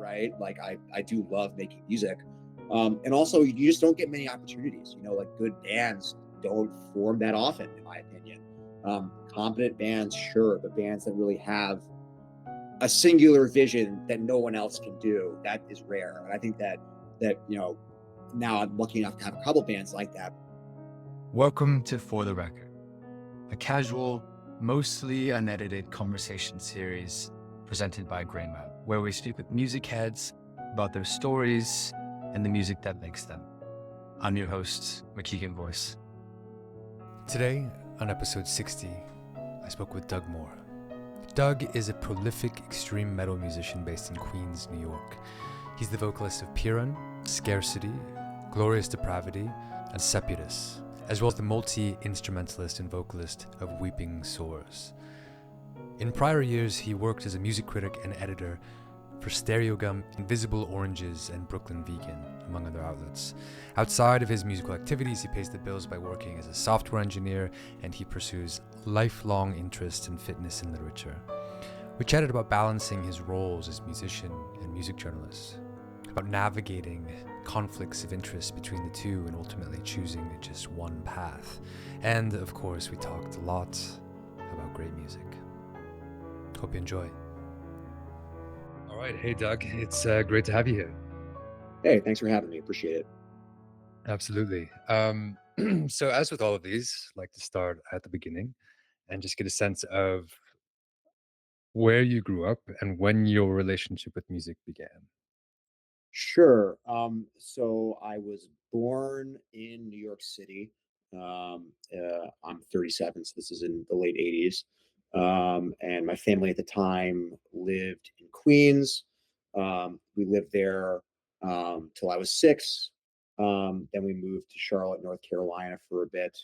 right? Like I do love making music. And also you just don't get many opportunities, like good bands don't form that often, in my opinion. Competent bands, sure, but bands that really have a singular vision that no one else can do, that is rare. And I think that now I'm lucky enough to have a couple bands like that. Welcome to For the Record, a casual, mostly unedited conversation series presented by Grainmap, where we speak with music heads about their stories and the music that makes them. I'm your host, McKeegan Voice. Today, on episode 60, I spoke with Doug Moore. Doug is a prolific extreme metal musician based in Queens, New York. He's the vocalist of Pyrrhon, Scarcity, Glorious Depravity, and Seputus, as well as the multi-instrumentalist and vocalist of Weeping Sores. In prior years, he worked as a music critic and editor for Stereogum, Invisible Oranges, and BrooklynVegan, among other outlets. Outside of his musical activities, he pays the bills by working as a software engineer, and he pursues lifelong interest in fitness and literature. We chatted about balancing his roles as musician and music journalist, about navigating conflicts of interest between the two and ultimately choosing just one path. And of course, we talked a lot about great music. Hope you enjoy. All right. Hey, Doug. It's great to have you here. Hey, thanks for having me. Appreciate it. Absolutely. So as with all of these, I'd like to start at the beginning and just get a sense of where you grew up and when your relationship with music began. Sure. So I was born in New York City. I'm 37, so this is in the late 80s. And my family at the time lived in Queens. We lived there till I was 6. Then we moved to Charlotte, North Carolina for a bit.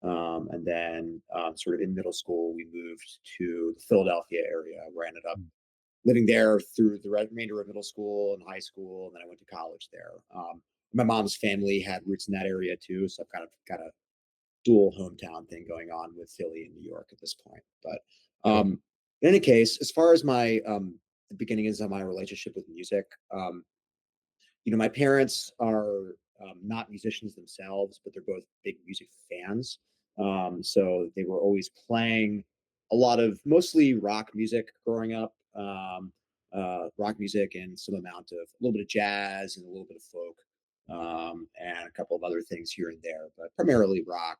And then sort of in middle school, we moved to the Philadelphia area where I ended up Mm. living there through the remainder of middle school and high school, and then I went to college there. My mom's family had roots in that area too, so I've kind of got a dual hometown thing going on with Philly and New York at this point. But Cool. in any case, as far as my the beginnings of my relationship with music, my parents are not musicians themselves, but they're both big music fans. So they were always playing a lot of mostly rock music growing up, rock music and some amount of a little bit of jazz and a little bit of folk, and a couple of other things here and there, but primarily rock.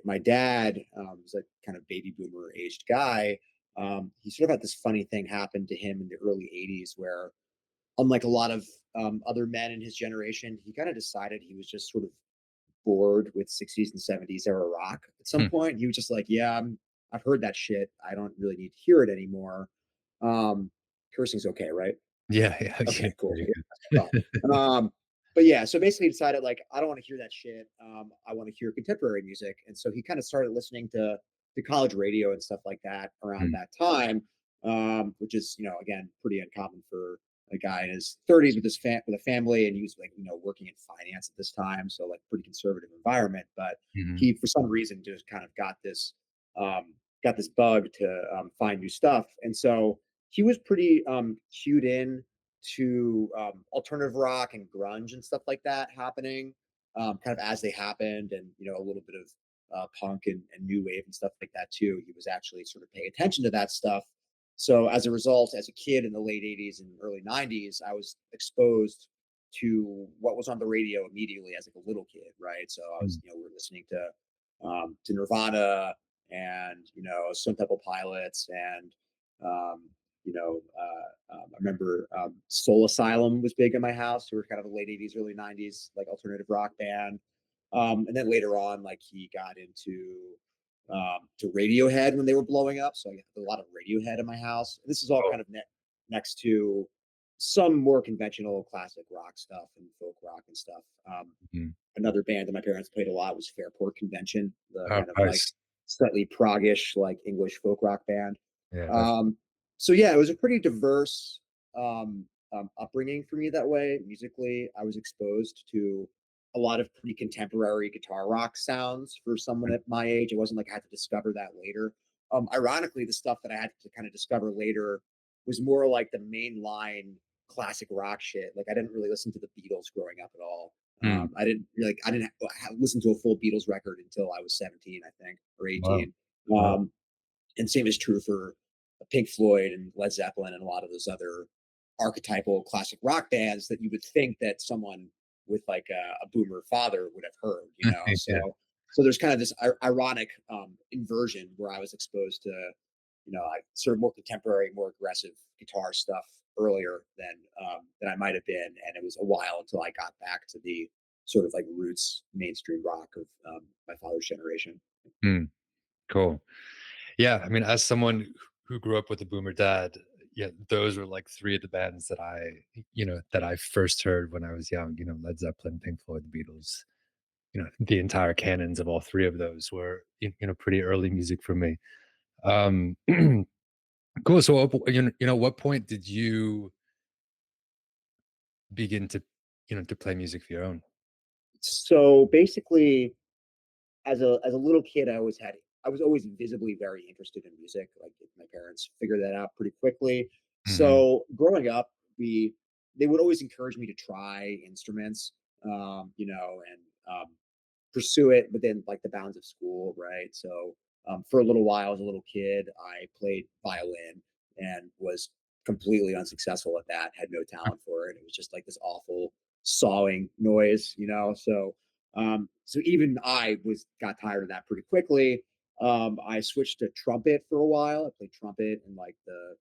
My dad was a kind of baby boomer aged guy. He sort of had this funny thing happen to him in the early 80s where, unlike a lot of other men in his generation, he kind of decided he was just sort of bored with 60s and 70s era rock at some Hmm. point. He was just like, yeah, I've heard that shit. I don't really need to hear it anymore. Um, Cursing's okay, right? Yeah, yeah, yeah. Okay, cool. Very Yeah, good. but yeah, so basically he decided like I don't want to hear that shit. I want to hear contemporary music, and so he kind of started listening to college radio and stuff like that around Mm. that time, which is again pretty uncommon for a guy in his 30s with with a family, and he was like working in finance at this time, so like pretty conservative environment. But Mhm. he for some reason just kind of got this bug to find new stuff, and so he was pretty cued in to alternative rock and grunge and stuff like that happening, kind of as they happened, and a little bit of punk and new wave and stuff like that too. He was actually sort of paying attention to that stuff. So as a result, as a kid in the late 80s and early 90s, I was exposed to what was on the radio immediately as like a little kid, right? So I was, Mm. we were listening to Nirvana and Stone Temple Pilots and I remember Soul Asylum was big in my house. We were kind of a late 80s, early 90s, like alternative rock band. And then later on, like he got into to Radiohead when they were blowing up. So I had a lot of Radiohead in my house. And this is all Oh. kind of next to some more conventional classic rock stuff and folk rock and stuff. Mhm. Another band that my parents played a lot was Fairport Convention, the Oh, kind of like nice. slightly proggish, like English folk rock band. Yeah, definitely. Um, so yeah, it was a pretty diverse upbringing for me that way. Musically, I was exposed to a lot of pretty contemporary guitar rock sounds for someone at my age. It wasn't like I had to discover that later. Ironically, the stuff that I had to kind of discover later was more like the mainline classic rock shit. Like I didn't really listen to the Beatles growing up at all. Mm. I didn't listen to a full Beatles record until I was 17, I think, or Wow. 18. Wow. And same is true for Pink Floyd and Led Zeppelin and a lot of those other archetypal classic rock bands that you would think that someone with like a boomer father would have heard, you know. Yeah. So there's kind of this ironic inversion where I was exposed to, sort of more contemporary, more aggressive guitar stuff earlier than I might have been, and it was a while until I got back to the sort of like roots mainstream rock of my father's generation. Mm. Cool. Yeah, I mean, as someone who grew up with a boomer dad, yeah, those were like three of the bands that that I first heard when I was young. Led Zeppelin, Pink Floyd, the Beatles. The entire canons of all three of those were pretty early music for me. Um, cool. So, what point did you begin to play music for your own? So basically, as a little kid, I was always visibly very interested in music. Like my parents figured that out pretty quickly. Hmm. So growing up, we they would always encourage me to try instruments, and pursue it within like the bounds of school, right? So for a little while, as a little kid, I played violin and was completely unsuccessful at that. Had no talent for it. It was just like this awful sawing noise, so even I was got tired of that pretty quickly. I switched to trumpet for a while. I played trumpet in like the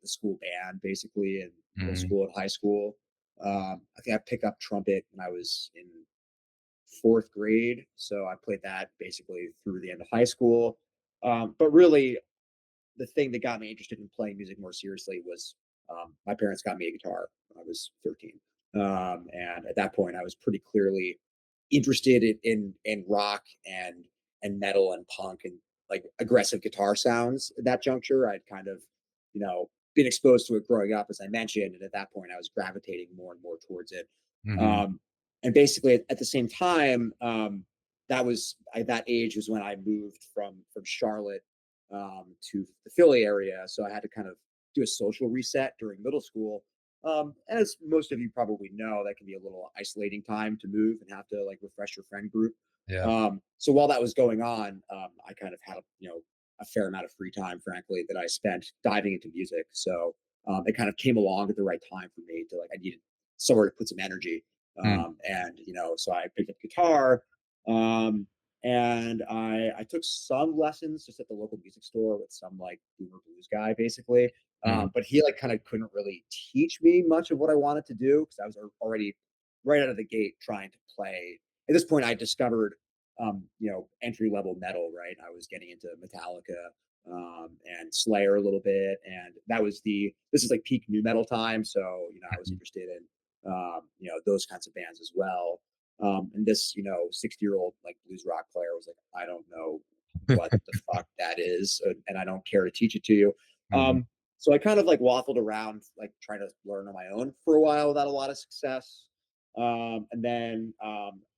school band, basically in middle Hmm. school and high school. I think I picked up trumpet when I was in fourth grade, so I played that basically through the end of high school. But really, the thing that got me interested in playing music more seriously was my parents got me a guitar when I was 13. And at that point, I was pretty clearly interested in rock and metal and punk and like aggressive guitar sounds. At that juncture, I'd kind of, been exposed to it growing up, as I mentioned, and at that point, I was gravitating more and more towards it. Hmm. Um, and basically, at the same time, that was at that age was when I moved from Charlotte to the Philly area. So I had to kind of do a social reset during middle school. As most of you probably know, that can be a little isolating time to move and have to like refresh your friend group. Yeah. So while that was going on, I kind of had a fair amount of free time, frankly, that I spent diving into music. So it kind of came along at the right time for me to like I needed somewhere to put some energy. Mm. And so I picked up guitar. Um, and I took some lessons just at the local music store with some like boomer blues guy, basically. Mhm. But he like kind of couldn't really teach me much of what I wanted to do because I was already right out of the gate trying to play. At this point, I discovered entry level metal. Right, I was getting into Metallica and Slayer a little bit, and this is like peak new metal time. So I was Mhm. interested in those kinds of bands as well. And this, 60-year-old like blues rock player was like, I don't know what the fuck that is, and I don't care to teach it to you. Mhm. So I kind of like waffled around, like trying to learn on my own for a while without a lot of success. And then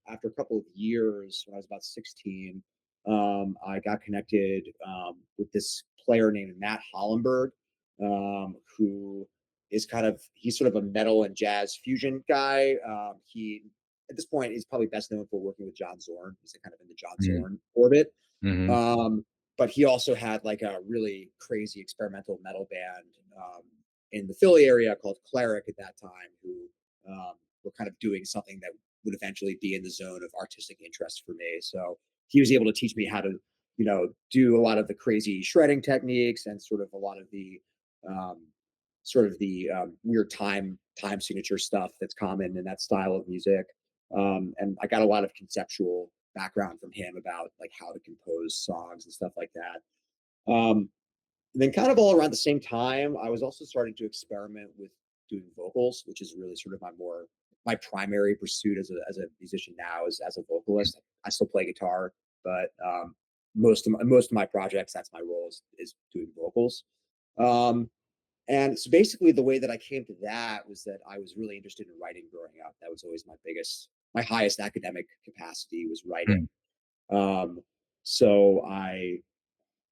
after a couple of years, when I was about 16, I got connected with this player named Matt Hollenberg, who he's sort of a metal and jazz fusion guy. He at this point is probably best known for working with John Zorn. He's like kind of in the John Mhm. Zorn orbit. Mhm. Um, but he also had like a really crazy experimental metal band in the Philly area called Cleric at that time, who were kind of doing something that would eventually be in the zone of artistic interest for me. So he was able to teach me how to, do a lot of the crazy shredding techniques and um, sort of the weird time signature stuff that's common in that style of music. And I got a lot of conceptual background from him about like how to compose songs and stuff like that. And then kind of all around the same time, I was also starting to experiment with doing vocals, which is really sort of my primary pursuit as a musician now is as a vocalist. I still play guitar, but most of my projects, that's my role is doing vocals. Um, and so basically, the way that I came to that was that I was really interested in writing growing up. That was always my highest academic capacity was Mm. writing. Um, so I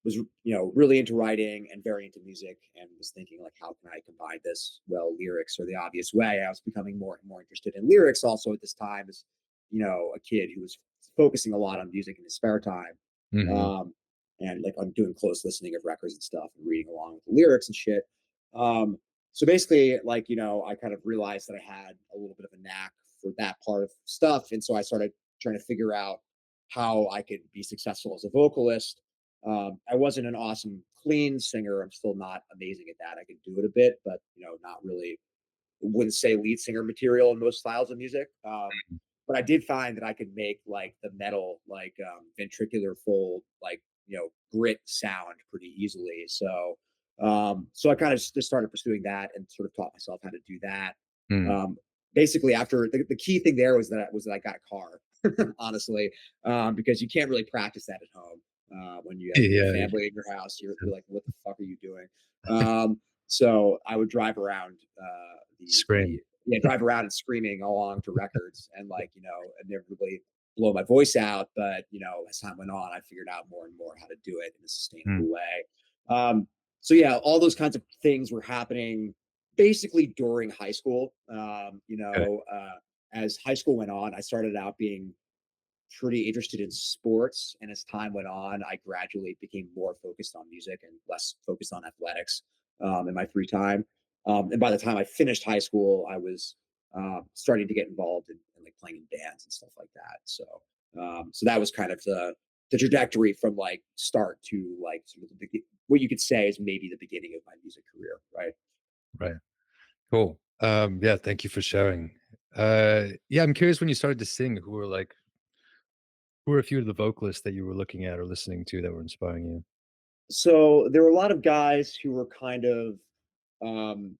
was really into writing and very into music, and was thinking like, how can I combine this? Well, lyrics are the obvious way. I was becoming more and more interested in lyrics also at this time, as a kid who was focusing a lot on music in his spare time, Hmm. um, and like I'm doing close listening of records and stuff and reading along with the lyrics and shit. Um, so basically, like I kind of realized that I had a little bit of a knack for that part of stuff, and so I started trying to figure out how I could be successful as a vocalist. I wasn't an awesome clean singer. I'm still not amazing at that. I could do it a bit, but not really, wouldn't say lead singer material in most styles of music. But I did find that I could make like the metal, like ventricular fold, like grit sound pretty easily. So I kind of just started pursuing that and sort of taught myself how to do that. Mm. Um, Basically, after the key thing there was that I got a car, honestly, because you can't really practice that at home. When you have your Yeah, family in your house, you're like, what the fuck are you doing? So I would drive around scream. drive around and screaming along to records, and like inevitably blow my voice out. But as time went on, I figured out more and more how to do it in a Mm. sustainable way. So yeah, all those kinds of things were happening basically during high school. Okay. As high school went on, I started out being pretty interested in sports. And as time went on, I gradually became more focused on music and less focused on athletics in my free time. And by the time I finished high school, I was starting to get involved in like playing in bands and stuff like that. So that was kind of the trajectory from like start to like sort of what you could say is maybe the beginning of my music career, right? Right. Cool. Yeah, thank you for sharing. Yeah, I'm curious when you started to sing, who were a few of the vocalists that you were looking at or listening to that were inspiring you? So there were a lot of guys who were kind of um,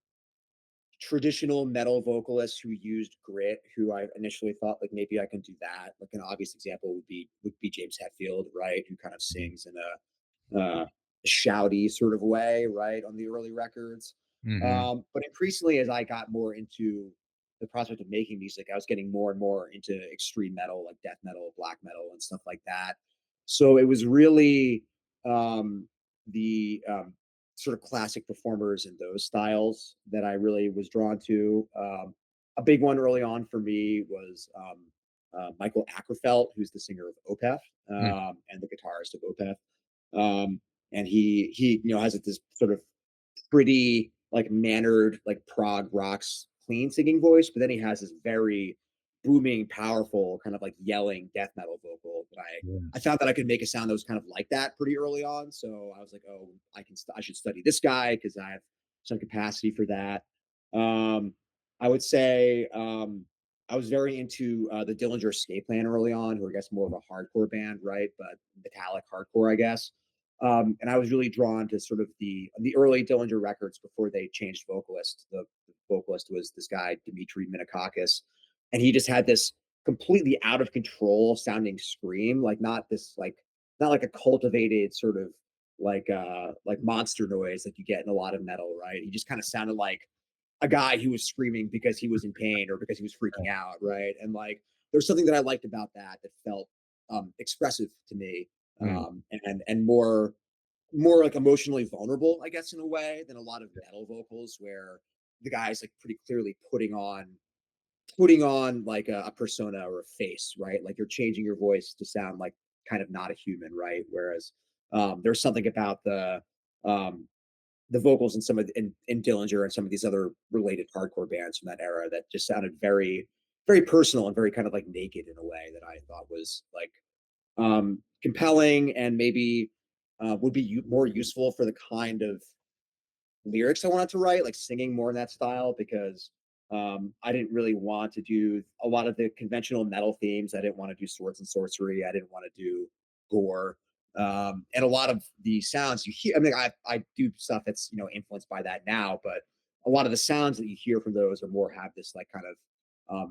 traditional metal vocalists who used grit, who I initially thought like maybe I can do that. Like an obvious example would be James Hetfield, right? Who kind of Mhm. sings in a shouty sort of way, right, on the early records. Mhm. But increasingly, as I got more into the prospect of making music, I was getting more and more into extreme metal, like death metal, black metal, and stuff like that. So it was really the sort of classic performers in those styles that I really was drawn to. A big one early on for me was Michael Ackerfeld, who's the singer of Opeth Mm. and the guitarist of Opeth. Um, and he has this sort of pretty like mannered like prog rocks clean singing voice, but then he has this very booming, powerful kind of like yelling death metal vocal that Yeah. I found that I could make a sound that was kind of like that pretty early on. So I was like, oh, I should study this guy because I have some capacity for that. Um, I would say I was very into the Dillinger Escape Plan early on, who I guess more of a hardcore band, right? But metallic hardcore, I guess. And I was really drawn to sort of the early Dillinger records before they changed vocalist. The vocalist was this guy Dimitri Minakakis, and he just had this completely out of control sounding scream, like not like a cultivated sort of like monster noise like you get in a lot of metal, right? He just kind of sounded like a guy who was screaming because he was in pain or because he was freaking out, right? And like there's something that I liked about that felt expressive to me, Mm. and more like emotionally vulnerable, I guess, in a way than a lot of metal vocals where the guy's like pretty clearly putting on like a persona or a face, right? Like you're changing your voice to sound like kind of not a human, right? Whereas there's something about um, the vocals in some of in Dillinger and some of these other related hardcore bands from that era that just sounded very, very personal and very kind of like naked in a way that I thought was like compelling and maybe would be more useful for the kind of lyrics I wanted to write, like singing more in that style, because I didn't really want to do a lot of the conventional metal themes. I didn't want to do swords and sorcery. I didn't want to do gore. And a lot of the sounds you hear, I mean, I do stuff that's, influenced by that now, but a lot of the sounds that you hear from those are more have this like kind of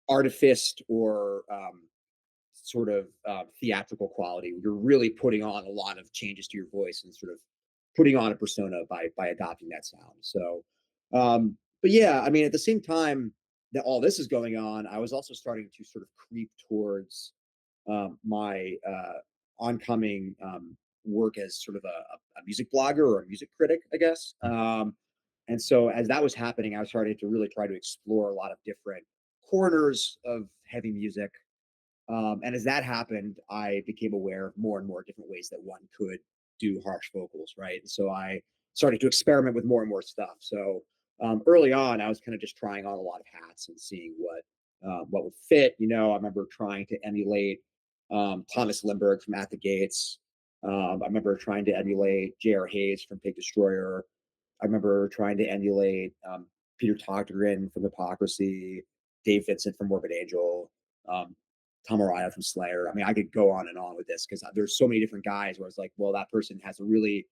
artificed or sort of theatrical quality. You're really putting on a lot of changes to your voice and sort of putting on a persona by adopting that sound. But yeah, I mean, at the same time that all this is going on, I was also starting to sort of creep towards my oncoming work as sort of a music blogger or a music critic, I guess. And so as that was happening, I was starting to really try to explore a lot of different corners of heavy music. And as that happened, I became aware of more and more different ways that one could do harsh vocals, right? And so I started to experiment with more and more stuff. So early on, I was kind of just trying on a lot of hats and seeing what would fit. I remember trying to emulate Thomas Lindbergh from At the Gates. I remember trying to emulate J.R. Hayes from Pig Destroyer. I remember trying to emulate Peter Togdegren from Hypocrisy, Dave Vincent from Morbid Angel, um, Tom Araya from Slayer. I mean, I could go on and on with this because there's so many different guys where it's like, well, that person has a really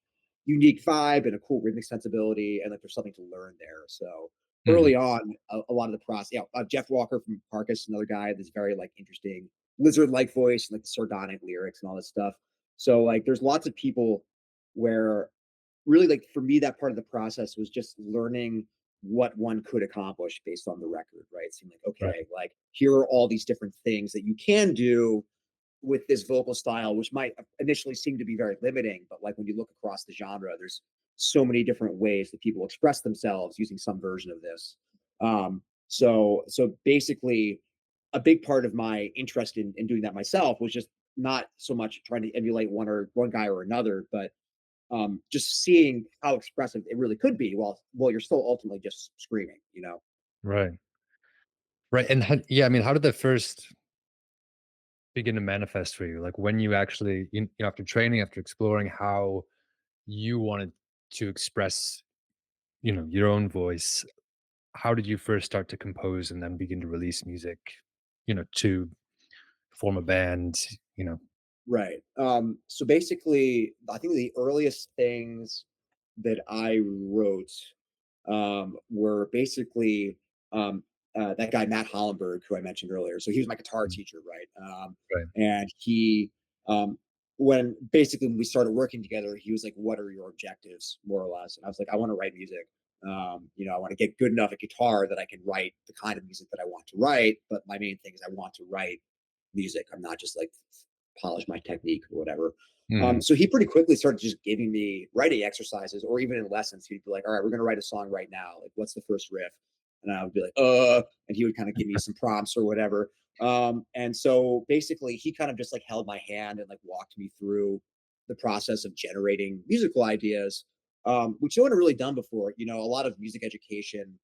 unique vibe and a cool rhythmic sensibility, and like there's something to learn there. So Mhm. early on, a lot of the process, Jeff Walker from Carcass, another guy that's very like interesting lizard-like voice and like sardonic lyrics and all this stuff. So like, there's lots of people where really like for me that part of the process was just learning what one could accomplish based on the record, right? It seemed like, Right. okay, like here are all these different things that you can do with this vocal style, which might initially seem to be very limiting, but like when you look across the genre, there's so many different ways that people express themselves using some version of this. So basically, a big part of my interest in doing that myself was just not so much trying to emulate one guy or another, but just seeing how expressive it really could be while you're still ultimately just screaming. Right. Right. And yeah, I mean, how did that first begin to manifest for you? Like when you actually, after training, after exploring how you wanted to express, your own voice, how did you first start to compose and then begin to release music, to form a band, you know? Right. So basically, I think the earliest things that I wrote were basically that guy Matt Hollenberg, who I mentioned earlier. So he was my guitar Mm. teacher, right? Right. And he, when basically when we started working together, he was like, "What are your objectives, more or less?" And I was like, "I want to write music. I want to get good enough at guitar that I can write the kind of music that I want to write. But my main thing is I want to write music. I'm not just like polish my technique or whatever." Mhm. So he pretty quickly started just giving me writing exercises, or even in lessons, he'd be like, "All right, we're going to write a song right now. Like, what's the first riff?" And I would be like, and he would kind of give me some prompts or whatever. And so basically, he kind of just like held my hand and like walked me through the process of generating musical ideas, which no one had really done before. A lot of music education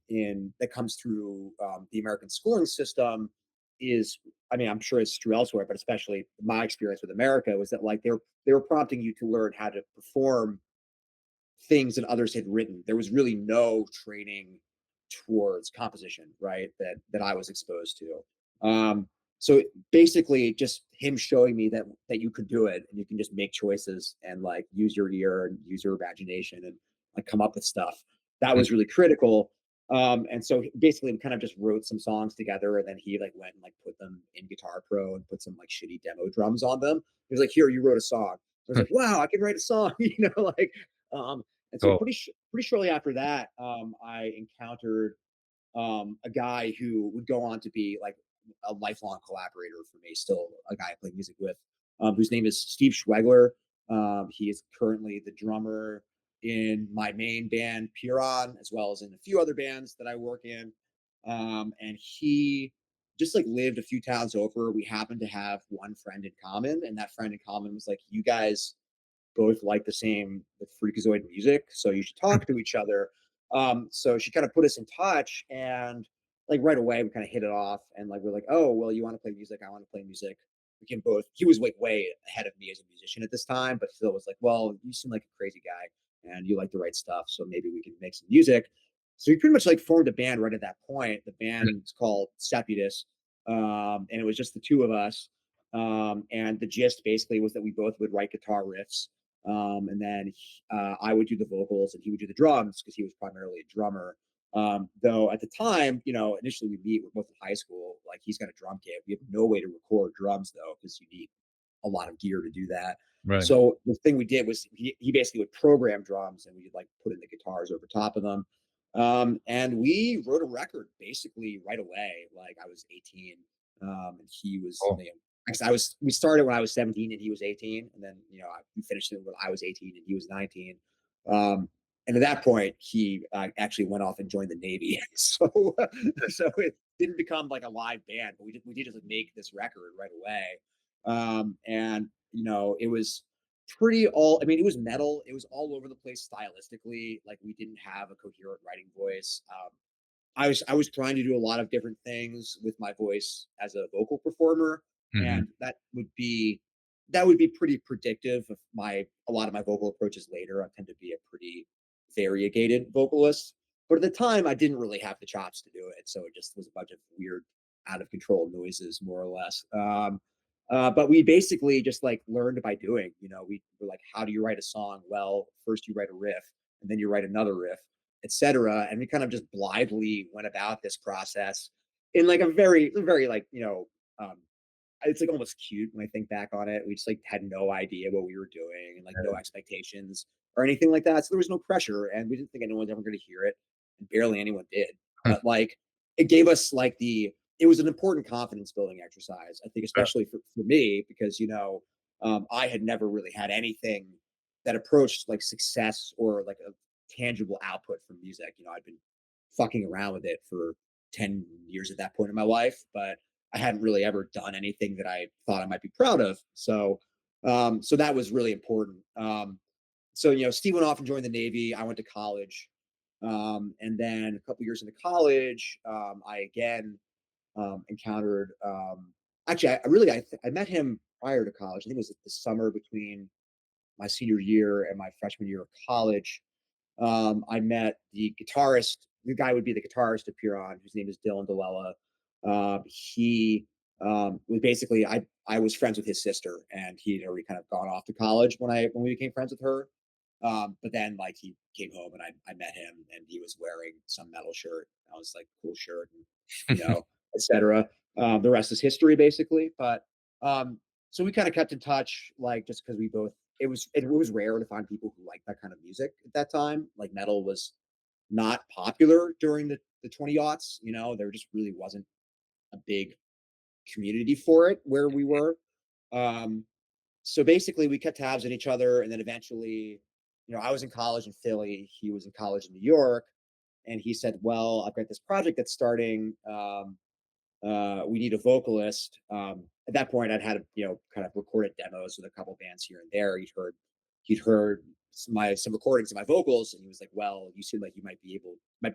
in that comes through the American schooling system is, I mean, I'm sure it's true elsewhere, but especially my experience with America was that like they were prompting you to learn how to perform things that others had written. There was really no training towards composition, right? That I was exposed to. So basically, just him showing me that you could do it and you can just make choices and like use your ear and use your imagination and like come up with stuff. That Mm. was really critical. And so basically, we kind of just wrote some songs together, and then he like went and like put them in Guitar Pro and put some like shitty demo drums on them. He was like, "Here, you wrote a song." I was like, "Wow, I can write a song," like. And so Cool. pretty shortly after that, I encountered a guy who would go on to be like a lifelong collaborator for me, still a guy I play music with, whose name is Steve Schwegler. He is currently the drummer in my main band, Pyrrhon, as well as in a few other bands that I work in. And he just like lived a few towns over. We happened to have one friend in common, and that friend in common was like, "You guys both like the same freakazoid music, so you should talk to each other." So she kind of put us in touch, and like right away we kind of hit it off, and like we're like, "Oh, well, you want to play music, I want to play music." We can both. He was like way ahead of me as a musician at this time, but still was like, "Well, you seem like a crazy guy, and you like to write stuff, so maybe we can make some music." So we pretty much like formed a band right at that point. The band is called Seputus, and it was just the two of us. And the gist basically was that we both would write guitar riffs, and then I would do the vocals and he would do the drums because he was primarily a drummer. Though at the time, initially we meet, we're both in high school. Like he's got a drum kit. We have no way to record drums though because you need a lot of gear to do that. Right. So the thing we did was he basically would program drums and we'd like put in the guitars over top of them. And we wrote a record basically right away. Like I was 18, and he was Cool. Because we started when I was 17 and he was 18, and then we finished it when I was 18 and he was 19. Um, and at that point, he actually went off and joined the Navy. So it didn't become like a live band, but we did just like, make this record right away. And it was pretty all. I mean, it was metal. It was all over the place stylistically. Like we didn't have a coherent writing voice. I was trying to do a lot of different things with my voice as a vocal performer, Hmm. and that would be pretty predictive of my a lot of my vocal approaches later. I tend to be a pretty variegated vocalist, but at the time I didn't really have the chops to do it, so it just was a bunch of weird, out of control noises, more or less. But we basically just like learned by doing. We were like, how do you write a song? Well, first you write a riff, and then you write another riff, etc. And we kind of just blithely went about this process in like a very, very like, um, it's like almost cute when I think back on it. We just like had no idea what we were doing and like no expectations or anything like that. So there was no pressure and we didn't think anyone was ever going to hear it. And barely anyone did. But like it gave us like it was an important confidence building exercise, I think, especially for me, because, I had never really had anything that approached like success or like a tangible output from music. I'd been fucking around with it for 10 years at that point in my life, but I hadn't really ever done anything that I thought I might be proud of. So that was really important. So Steve went off and joined the Navy. I went to college. And then a couple years into college, I again encountered, actually, I met him prior to college. I think it was the summer between my senior year and my freshman year of college. I met the guitarist. The guy would be the guitarist of Pyrrhon, whose name is Dylan Delella. He was basically I was friends with his sister, and he had already kind of gone off to college when we became friends with her. But then like he came home and I met him, and he was wearing some metal shirt. I was like, cool shirt, and etc. The rest is history, basically. But so we kind of kept in touch, like just because we both it was rare to find people who liked that kind of music at that time. Like metal was not popular during the 20 aughts. There just really wasn't a big community for it where we were. Um, so basically, we kept tabs on each other, and then eventually, I was in college in Philly, he was in college in New York, and he said, "Well, I've got this project that's starting. We need a vocalist." At that point, I'd had kind of recorded demos with a couple bands here and there. He'd heard some recordings of my vocals, and he was like, "Well, you seem like you might be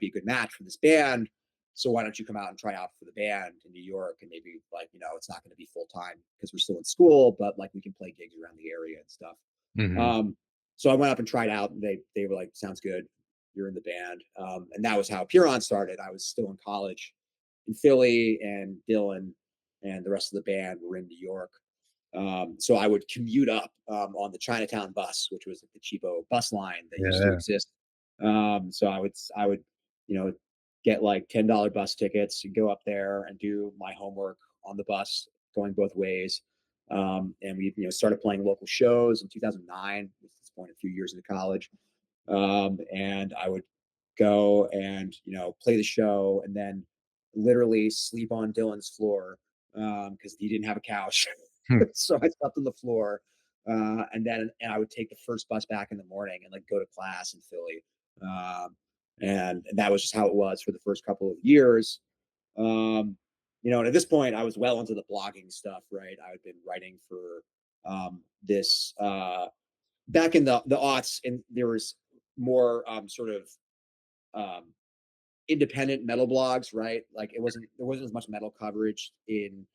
a good match for this band. So why don't you come out and try out for the band in New York? And maybe like it's not going to be full time because we're still in school, but like we can play gigs around the area and stuff." Hmm. Um, so I went up and tried out, and they were like, "Sounds good. You're in the band." And that was how Pyrrhon started. I was still in college in Philly, and Dylan and the rest of the band were in New York. So I would commute up on the Chinatown bus, which was like the cheapo bus line that used to Yeah. exist. So I would, you know, get like $10 bus tickets and go up there and do my homework on the bus, going both ways. And we, started playing local shows in 2009. At this point, a few years into college. And I would go and play the show, and then literally sleep on Dylan's floor because he didn't have a couch. Hmm. So I slept on the floor, and I would take the first bus back in the morning and like go to class in Philly. And that was just how it was for the first couple of years. And at this point, I was well into the blogging stuff. Right, I had been writing for this back in the aughts, and there was more sort of um, independent metal blogs, right? Like there wasn't as much metal coverage in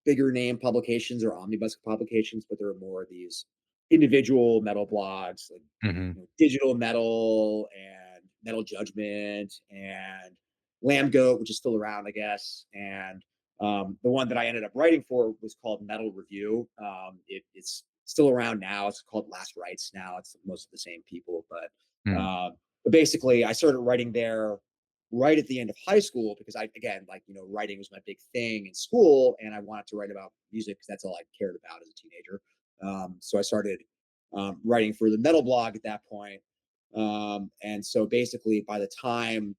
bigger name publications or omnibus publications, but there are more of these individual metal blogs like Hmm. Digital Metal and Metal Judgment and Lamb Goat, which is still around, I guess. And the one that I ended up writing for was called Metal Review. It's still around now. It's called Last Rites now. It's most of the same people, Hmm. but basically, I started writing there right at the end of high school because again, like, writing was my big thing in school, and I wanted to write about music because that's all I cared about as a teenager. So I started writing for the metal blog at that point. And so basically, by the time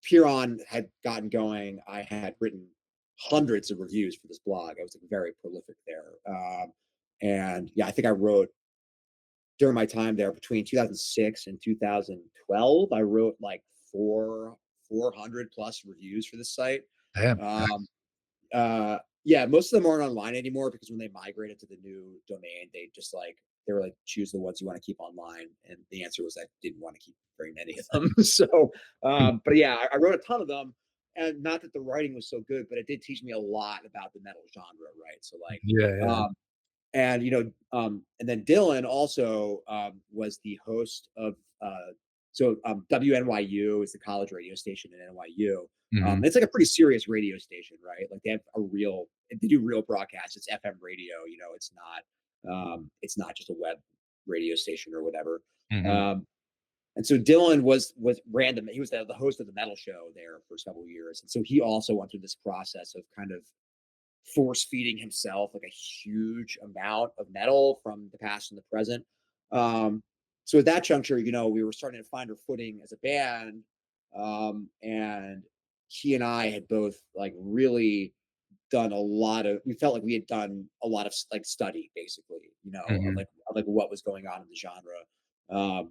Pyrrhon had gotten going, I had written hundreds of reviews for this blog. I was like very prolific there. And yeah, I think I wrote during my time there between 2006 and 2012, I wrote like 400 plus reviews for this site. Damn. Um, yeah, most of them aren't online anymore because when they migrated to the new domain, they were like choose the ones you want to keep online, and the answer was I didn't want to keep very many of them. So, Hmm. but yeah, I wrote a ton of them, and not that the writing was so good, but it did teach me a lot about the metal genre, right? So like, Yeah, yeah. and and then Dylan also was the host of WNYU is the college radio station in NYU. Hmm. It's like a pretty serious radio station, right? Like they do real broadcasts. It's FM radio. It's not just a web radio station or whatever. Hmm. Um, and so Dylan was random. He was the host of the metal show there for several years, and so he also went through this process of kind of force feeding himself like a huge amount of metal from the past and the present. So at that juncture, we were starting to find our footing as a band, and he and I had both like really done a lot of. We felt like we had done a lot of like study, basically, Hmm. of like what was going on in the genre.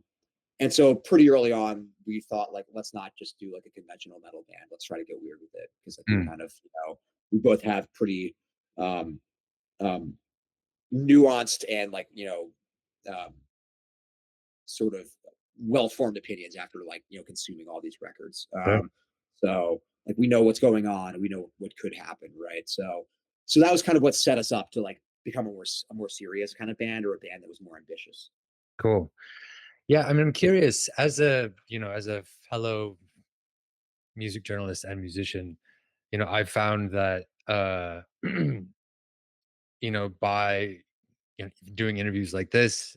And so pretty early on, we thought like, let's not just do like a conventional metal band. Let's try to get weird with it because like we Mm. kind of, we both have pretty um, um, nuanced and like um, sort of well-formed opinions after like consuming all these records. Sure. So like we know what's going on and we know what could happen, right? So that was kind of what set us up to like become a more serious kind of band or a band that was more ambitious. Cool. Yeah, I mean, I'm curious as as a fellow music journalist and musician, I've found that by doing interviews like this,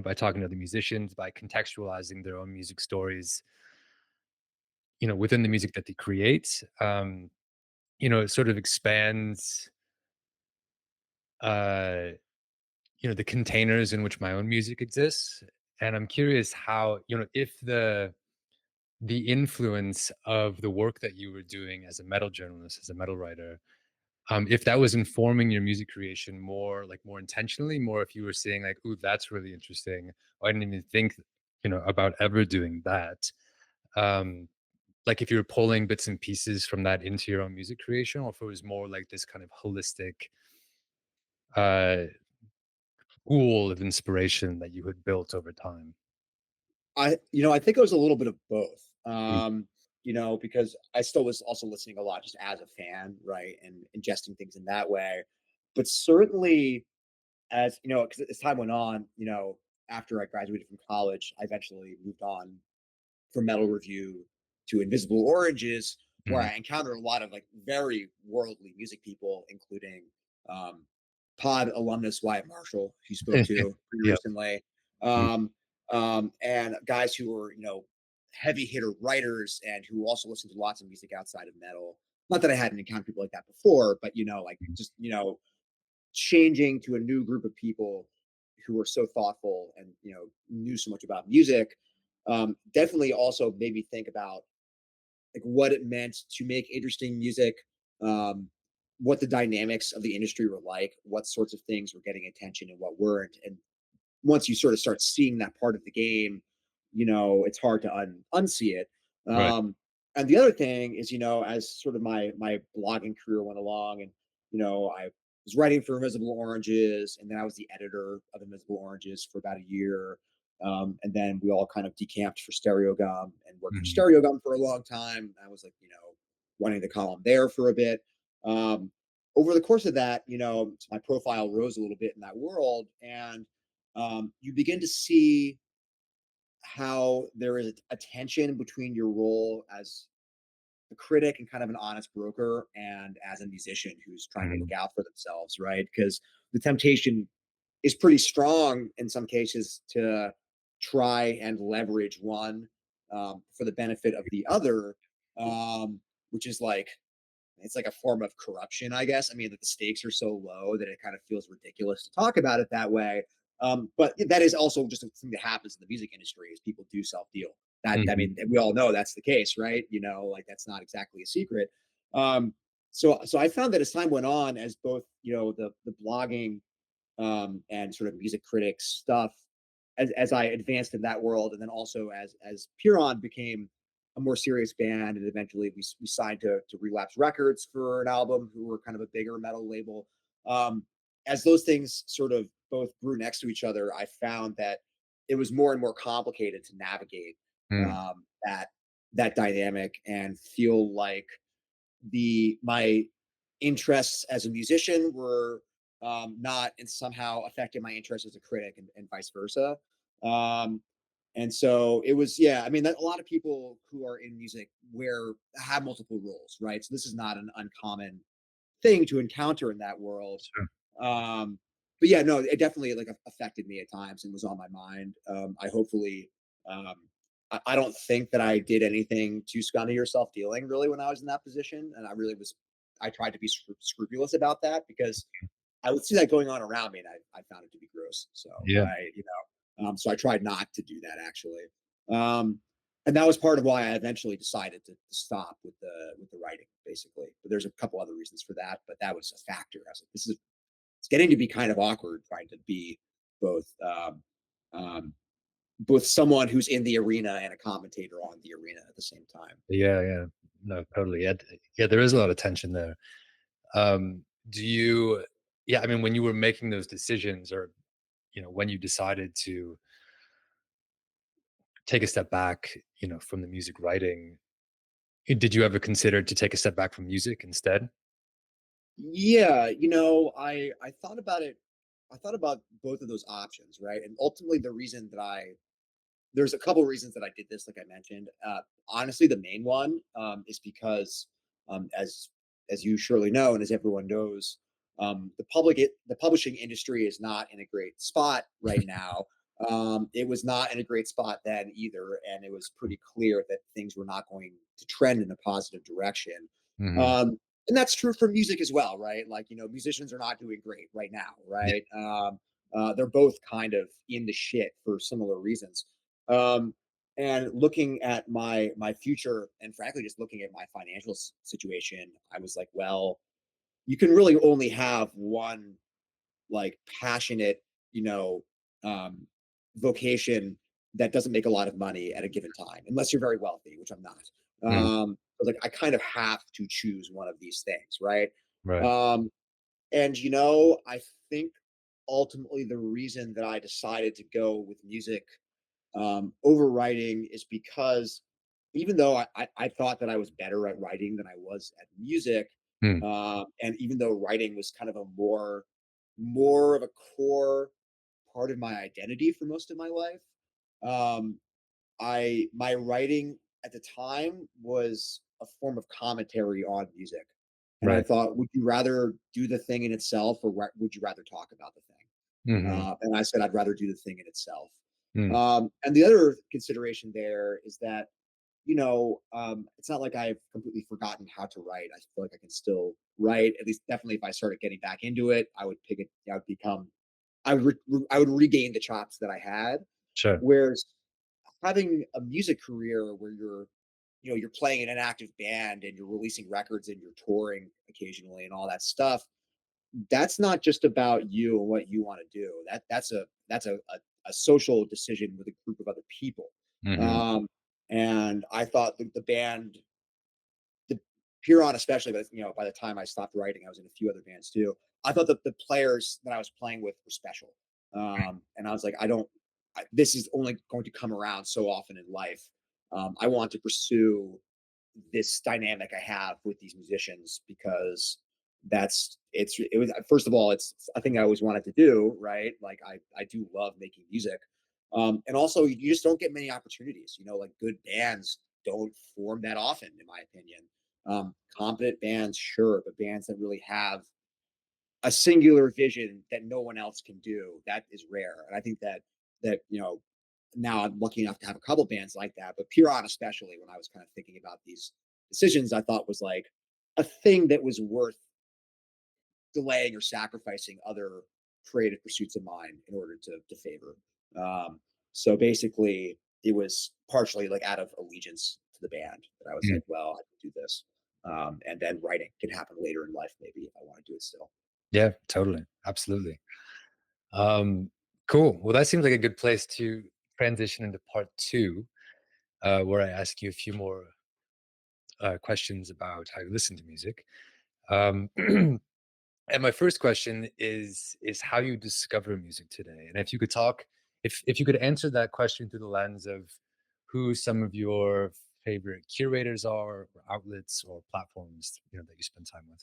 by talking to the musicians, by contextualizing their own music stories, within the music that they create, it sort of expands uh the containers in which my own music exists. And I'm curious how, if the influence of the work that you were doing as a metal journalist, as a metal writer, if that was informing your music creation more intentionally, more if you were saying like, "Ooh, that's really interesting. I didn't even think, about ever doing that." Um, like if you were pulling bits and pieces from that into your own music creation, or if it was more like this kind of holistic uh pool of inspiration that you had built over time. I think it was a little bit of both. Mm. Because I still was also listening a lot just as a fan, right, and ingesting things in that way. But certainly, as because as time went on, after I graduated from college, I eventually moved on from metal review to Invisible Oranges, where Mhm. I encountered a lot of like very worldly music people, including um, Pod alumnus Wyatt Marshall, who you spoke to pretty Yep. recently, Mm. um, and guys who were heavy hitter writers and who also listened to lots of music outside of metal. Not that I hadn't encountered people like that before, but like Mhm. just changing to a new group of people who were so thoughtful and knew so much about music definitely also made me think about like what it meant to make interesting music, um, what the dynamics of the industry were like, what sorts of things were getting attention and what weren't. And once you sort of start seeing that part of the game, it's hard to unsee it. Right. And the other thing is, as sort of my blogging career went along, and I was writing for Invisible Oranges, and then I was the editor of Invisible Oranges for about a year. And then we all kind of decamped for Stereogum and worked for Mhm. Stereogum for a long time. I was like, running the column there for a bit. Um, Over the course of that, my profile rose a little bit in that world, and you begin to see how there is a tension between your role as a critic and kind of an honest broker and as a musician who's trying to look Mhm. out for themselves, right? Because the temptation is pretty strong in some cases to try and leverage one for the benefit of the other, which is like it's like a form of corruption, I guess. I mean, that the stakes are so low that it kind of feels ridiculous to talk about it that way. But that is also just a thing that happens in the music industry is people do self deal. That I Mhm. mean, we all know that's the case, right? Like that's not exactly a secret. Um, so I found that as time went on, as both the blogging and sort of music critics stuff, as I advanced in that world, and then also as Pyrrhon became a more serious band, and eventually we signed to Relapse Records for an album, who were kind of a bigger metal label. Um, as those things sort of both grew next to each other, I found that it was more and more complicated to navigate Mm. that dynamic and feel like the my interests as a musician were not and somehow affected my interest as a critic, and vice versa. Um, and so it was, yeah. I mean, a lot of people who are in music have multiple roles, right? So this is not an uncommon thing to encounter in that world. Sure. Um, but yeah, no, it definitely like affected me at times and was on my mind. I hopefully, um, I don't think that I did anything too scummy or self dealing really when I was in that position, and I really was. I tried to be scrupulous about that because I would see that going on around me, and I found it to be gross. So Yeah. so I tried not to do that actually. Um, and that was part of why I eventually decided to stop with the writing, basically. But there's a couple other reasons for that, but that was a factor. I was like, it's getting to be kind of awkward trying to be both um, both someone who's in the arena and a commentator on the arena at the same time. Yeah, yeah. No, totally. Yeah, yeah, there is a lot of tension there. Do you yeah, I mean, when you were making those decisions or, when you decided to take a step back, from the music writing, did you ever consider to take a step back from music instead? Yeah, I thought about it. I thought about both of those options, right? And ultimately, there's a couple reasons that I did this, like I mentioned. Honestly, the main one is because, as you surely know, and as everyone knows, the publishing industry is not in a great spot right now. It was not in a great spot then either, and it was pretty clear that things were not going to trend in a positive direction. Mhm. Um, and that's true for music as well, right? Like, musicians are not doing great right now, Yeah, right? They're both kind of in the shit for similar reasons. Um, and looking at my future, and frankly, just looking at my financial situation, I was like, well, you can really only have one like passionate, you know, um, vocation that doesn't make a lot of money at a given time, unless you're very wealthy, which I'm not. mhm, But like I kind of have to choose one of these things, right? right, Um, and I think ultimately the reason that I decided to go with music over writing is because even though I thought that I was better at writing than I was at music, mm, and even though writing was kind of a more of a core part of my identity for most of my life, um, my writing at the time was a form of commentary on music. And I right, thought, would you rather do the thing in itself, or would you rather talk about the thing? mhm, And I said, I'd rather do the thing in itself. mm, And the other consideration there is that, it's not like I've completely forgotten how to write. I feel like I can still write. At least, definitely, if I started getting back into it, I would pick it. I would become. I would regain the chops that I had. sure, Whereas having a music career where you're playing in an active band and you're releasing records and you're touring occasionally and all that stuff, that's not just about you and what you want to do. That's a social decision with a group of other people. mhm, Um, and I thought the band, the Pyrrhon especially, but by the time I stopped writing, I was in a few other bands too. I thought that the players that I was playing with were special, and I was like, I don't. This is only going to come around so often in life. I want to pursue this dynamic I have with these musicians because it was first of all it's a thing I always wanted to do, right? Like I do love making music, and also you just don't get many opportunities. Like good bands don't form that often, in my opinion. Competent bands, sure, but bands that really have a singular vision that no one else can do, that is rare. And I think that now I'm lucky enough to have a couple bands like that, but Pyrrhon especially, when I was kind of thinking about these decisions, I thought was like a thing that was worth delaying or sacrificing other creative pursuits of mine in order to favor. Um, so basically, it was partially like out of allegiance to the band that I was mm. like, well, I can do this. And then writing can happen later in life, maybe if I want to do it still. Yeah, totally. Absolutely. Um, cool. Well, that seems like a good place to transition into part two, where I ask you a few more questions about how you listen to music. Um, and my first question is how you discover music today. And if you could talk, if you could answer that question through the lens of who some of your favorite curators are, or outlets, or platforms, that you spend time with.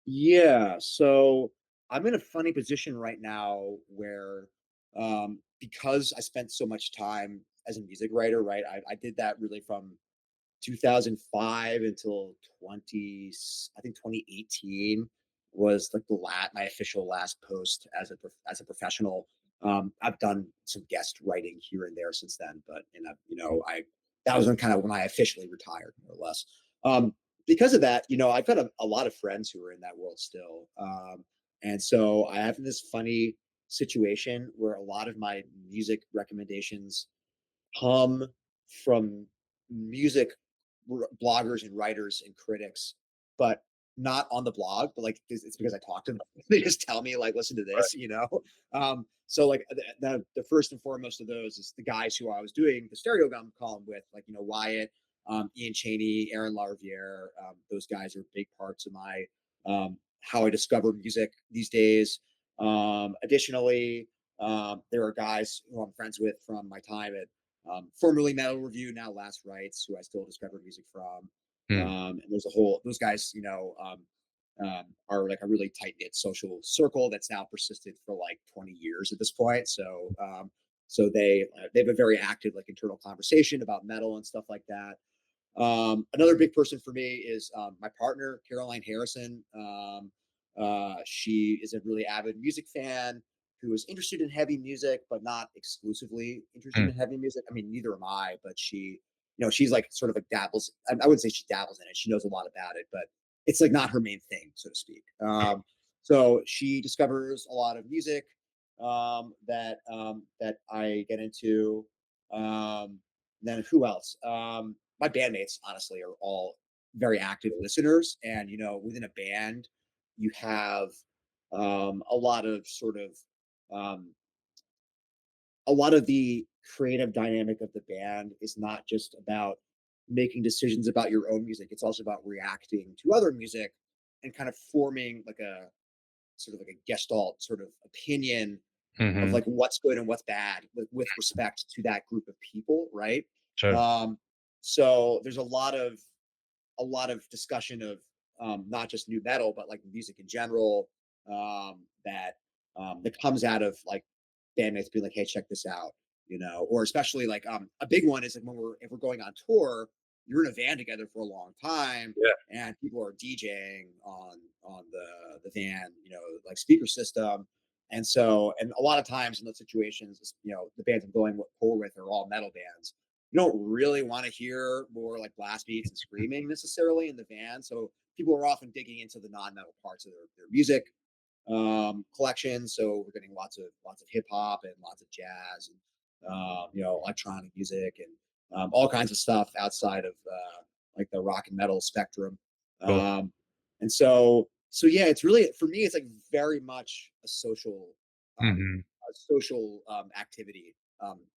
Yeah, so I'm in a funny position right now where, because I spent so much time as a music writer, right? I did that really from 2005 until 2018 was like my official last post as as a professional. I've done some guest writing here and there since then, but I that was when I officially retired, more or less. Because of that, I've got a lot of friends who are in that world still, and so I have this funny situation where a lot of my music recommendations come from music bloggers and writers and critics, but not on the blog, but like it's because I talk to them. They just tell me like, listen to Right. this. So like the first and foremost of those is the guys who I was doing the Stereogum column with, like Wyatt, Ian Chaney, Aaron Larviere. Those guys are big parts of my how I discover music these days. Additionally, there are guys who I'm friends with from my time at formerly Metal Review, now Last Rites, who I still discover music from. Hmm. And there's those guys, are like a really tight knit social circle that's now persisted for like 20 years at this point. So they have a very active like internal conversation about metal and stuff like that. Another big person for me is my partner, Caroline Harrison. She is a really avid music fan who is interested in heavy music, but not exclusively interested Hmm. in heavy music. I mean, neither am I, but she's like sort of like dabbles. I wouldn't say she dabbles in it. She knows a lot about it, but it's like not her main thing, so to speak. So she discovers a lot of music that I get into. Um, then who else? My bandmates, honestly, are all very active listeners. And, within a band, you have a lot of um, a lot of the creative dynamic of the band is not just about making decisions about your own music. It's also about reacting to other music and kind of forming like a sort of like a gestalt sort of opinion of Hmm. like what's good and what's bad with respect to that group of people, right? Sure. Um, so there's a lot of discussion of not just new metal, but like music in general that comes out of like bandmates being like, "Hey, check this out," or especially like a big one is like if we're going on tour, you're in a van together for a long time, Yeah. and people are DJing on the van, like speaker system. And a lot of times in those situations, the bands I'm going tour with are all metal bands. You don't really want to hear more like blast beats and screaming necessarily in the van. So people are often digging into the non-metal parts of their music collection. So we're getting lots of hip hop and lots of jazz and electronic music and all kinds of stuff outside of like the rock and metal spectrum. Cool. And so yeah, it's really for me. It's like very much Hmm. a social activity.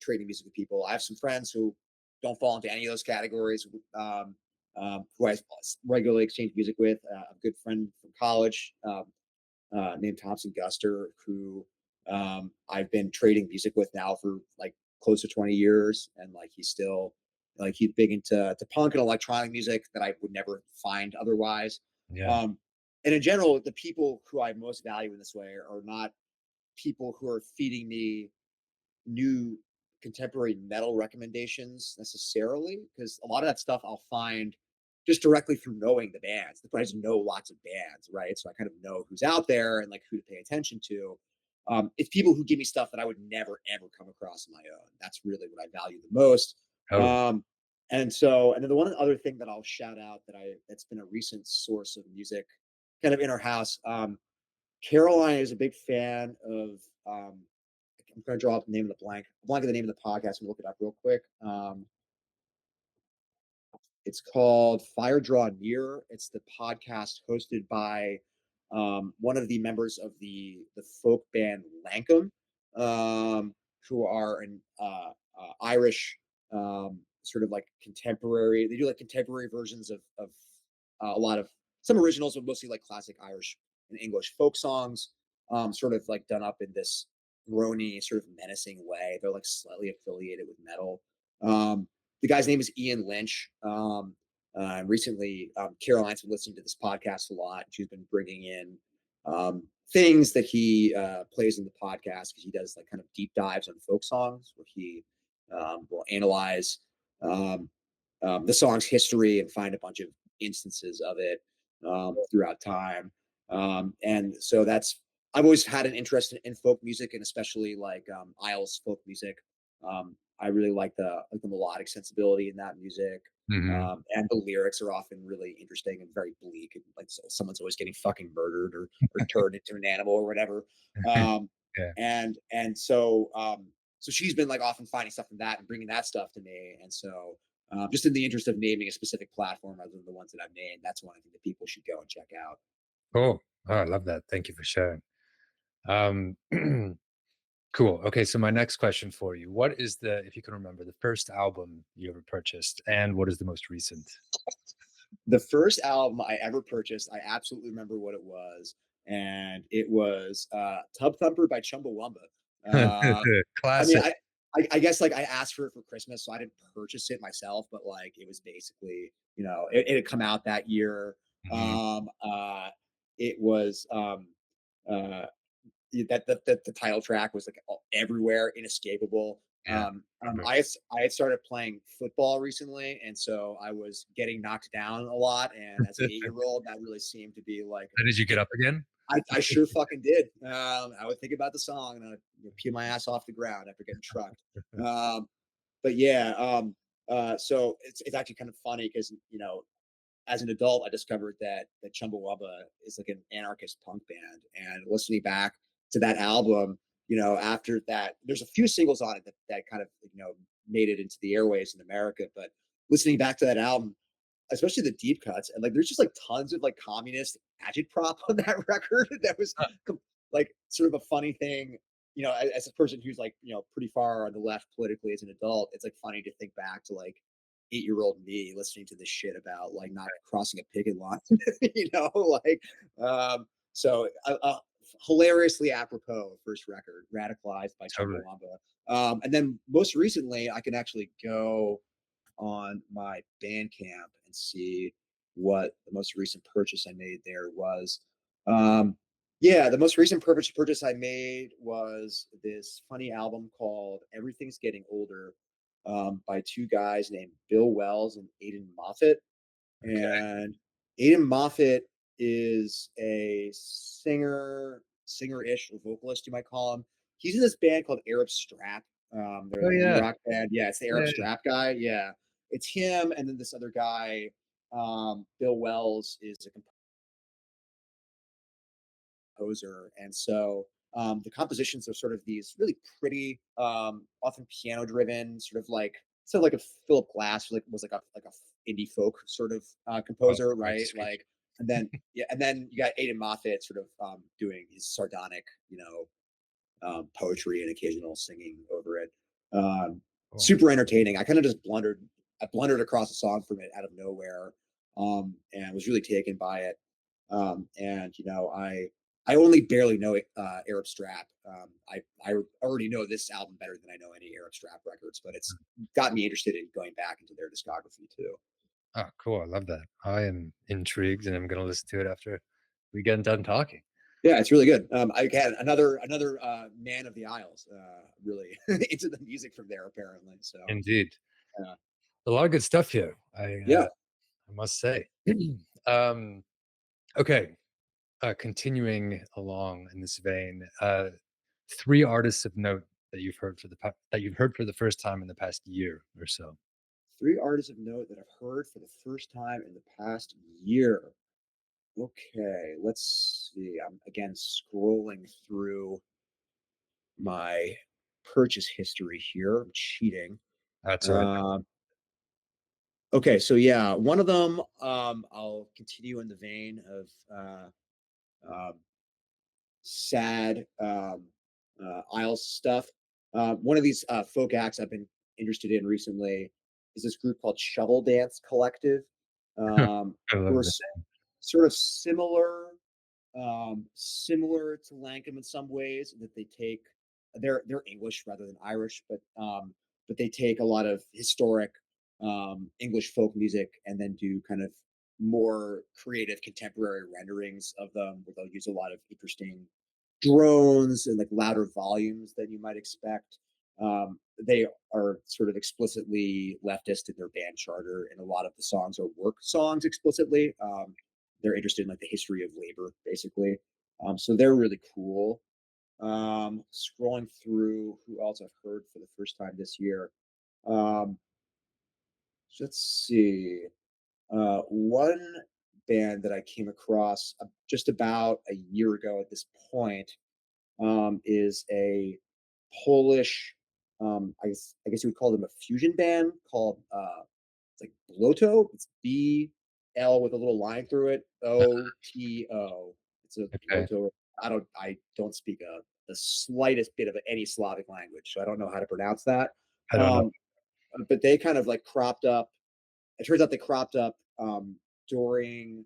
Trading music with people. I have some friends who don't fall into any of those categories. Who I regularly exchange music with. A good friend from college named Thompson Guster, who I've been trading music with now for like close to 20 years, and like he's big into punk and electronic music that I would never find otherwise. Yeah. Um, and in general, the people who I most value in this way are not people who are feeding me new contemporary metal recommendations necessarily, because a lot of that stuff I'll find just directly through knowing the bands. The I just know lots of bands, right? So I kind of know who's out there and like who to pay attention to. It's people who give me stuff that I would never ever come across on my own. That's really what I value the most. Totally. And then the one other thing that I'll shout out that's been a recent source of music, kind of in our house. Caroline is a big fan of I'm going to draw up the name of the blank. I'm blanking the name of the podcast and look it up real quick. It's called Fire Draw Near. It's the podcast hosted by one of the members of the folk band Lankum, who are an Irish sort of like contemporary. They do like contemporary versions of a lot of some originals, but mostly like classic Irish and English folk songs, sort of like done up in this groany, sort of menacing way. They're like slightly affiliated with metal. The guy's name is Ian Lynch. Recently, Caroline's been listening to this podcast a lot. She's been bringing in things that he plays in the podcast because he does like kind of deep dives on folk songs where he will analyze um, the song's history and find a bunch of instances of it throughout time. And so that's I've always had an interest in folk music and especially like Isles folk music. I really like the melodic sensibility in that music. Hmm. And the lyrics are often really interesting and very bleak. And like so someone's always getting fucking murdered or turned into an animal or whatever. Um, Yeah. so she's been like often finding stuff from that and bringing that stuff to me. And so just in the interest of naming a specific platform other than the ones that I've named, that's one I think that people should go and check out. Cool. Oh, I love that. Thank you for sharing. Um, cool. Okay, so my next question for you: what is if you can remember, the first album you ever purchased, and what is the most recent? The first album I ever purchased, I absolutely remember what it was, and it was Tub Thumper by Chumbawamba. Uh, I mean, Classic. I guess like I asked for it for Christmas, so I didn't purchase it myself, but like it was basically, it had come out that year. Mhm. Um, it was uh, the title track was like everywhere, inescapable. Yeah. Remember. I had started playing football recently, and so I was getting knocked down a lot. And as an 8 year old, that really seemed to be like How did you get up again? I sure fucking did. I would think about the song and I'd pee my ass off the ground after getting trucked. Um, but yeah, so it's actually kind of funny because as an adult, I discovered that Chumbawamba is like an anarchist punk band. And listening back to that album, after that, there's a few singles on it that kind of made it into the airways in America. But listening back to that album, especially the deep cuts, and like there's just like tons of like communist agitprop on that record. That was Huh. like sort of a funny thing. As a person who's like pretty far on the left politically as an adult, it's like funny to think back to like 8 year old me listening to this shit about like not crossing a picket line. Like so hilariously apropos first record, radicalized by Totally. Chumbawamba. And then most recently, I can actually go on my Bandcamp and see what the most recent purchase I made there was. Yeah, the most recent purchase I made was this funny album called Everything's Getting Older by two guys named Bill Wells and Aidan Moffat. Okay. And Aidan Moffat is a singer-ish or vocalist, you might call him. He's in this band called Arab Strap. They're Oh an indie yeah. rock band. Yeah, it's the Arab Yeah. Strap guy. Yeah, it's him, and then this other guy, Bill Wells, is a composer, and so the compositions are sort of these really pretty, often piano-driven, sort of like a Philip Glass was like a indie folk sort of Oh, composer, great right? description. Like, and then yeah, and then you got Aidan Moffat sort of doing his sardonic, poetry and occasional singing over it. Um, Cool. Super entertaining. I kind of just I blundered across a song from it out of nowhere, and was really taken by it. And I only barely know Arab Strap. I already know this album better than I know any Arab Strap records, but it's got me interested in going back into their discography too. Oh, cool. I love that. I am intrigued, and I'm going to listen to it after we get done talking. Yeah, it's really good. I had another man of the Isles, really into the music from there apparently. So Indeed. uh, A lot of good stuff here, yeah, I must say. um, okay. Continuing along in this vein, three artists of note that you've heard that you've heard for the first time in the past year or so. three artists of note that I've heard for the first time in the past year. Okay, let's see. I'm again scrolling through my purchase history here. I'm cheating. That's all right. Um, Okay, so yeah, one of them, I'll continue in the vein of um, sad Isles stuff. One of these folk acts I've been interested in recently is this group called Shovel Dance Collective, I who are love that. sort of similar to Lankham in some ways that they take they're English rather than Irish, but they take a lot of historic English folk music and then do kind of more creative contemporary renderings of them, where they'll use a lot of interesting drones and like louder volumes than you might expect. They are sort of explicitly leftist in their band charter, and a lot of the songs are work songs explicitly. They're interested in like the history of labor, basically. So they're really cool. Scrolling through who else I've heard for the first time this year. Um, let's see. One band that I came across just about a year ago at this point is a Polish, I guess you would call them a fusion band called it's like Bloto. It's BL with a little line through it. OTO. It's a Okay. Bloto. I don't speak the slightest bit of any Slavic language, so I don't know how to pronounce that. I don't know. Um, but they kind of like cropped up. It turns out they cropped up during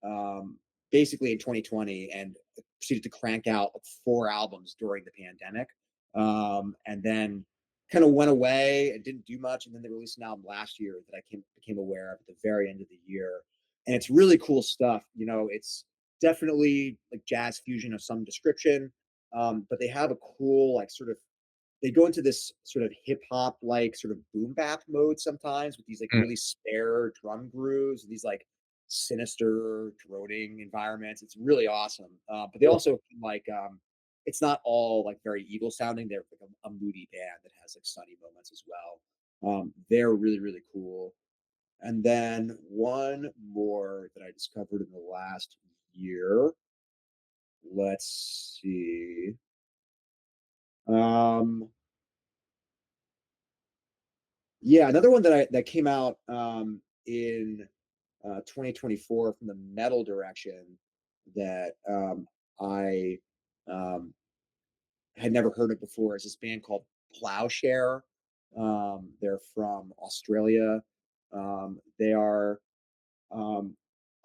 um, basically in 2020 and proceeded to crank out like 4 albums during the pandemic. And then kind of went away and didn't do much. And then they released an album last year that became aware of at the very end of the year. And it's really cool stuff. You know, it's definitely like jazz fusion of some description. But they have a cool, like, sort of they go into this sort of hip hop like sort of boom bap mode sometimes with these like Mm, really spare drum grooves, these like sinister droning environments. It's really awesome. But they cool. also like it's not all like very evil sounding. They're like a moody band that has like sunny moments as well. They're really cool. And then one more that I discovered in the last year. Let's see. Um, Yeah, another one that came out in 2024 from the metal direction that I um, had never heard of before is this band called Plowshare. They're from Australia. They are um,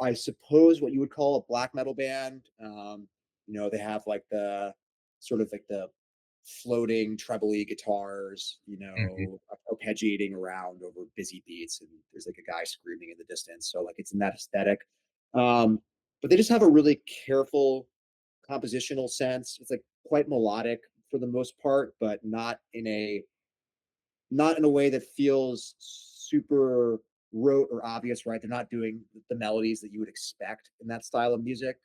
I suppose what you would call a black metal band. They have like the sort of like the floating trebly guitars, Mhm. arpeggiating around over busy beats, and there's like a guy screaming in the distance. So like it's in that aesthetic. Um, but they just have a really careful compositional sense. It's like quite melodic for the most part, but not in a way that feels super rote or obvious, right? They're not doing the melodies that you would expect in that style of music.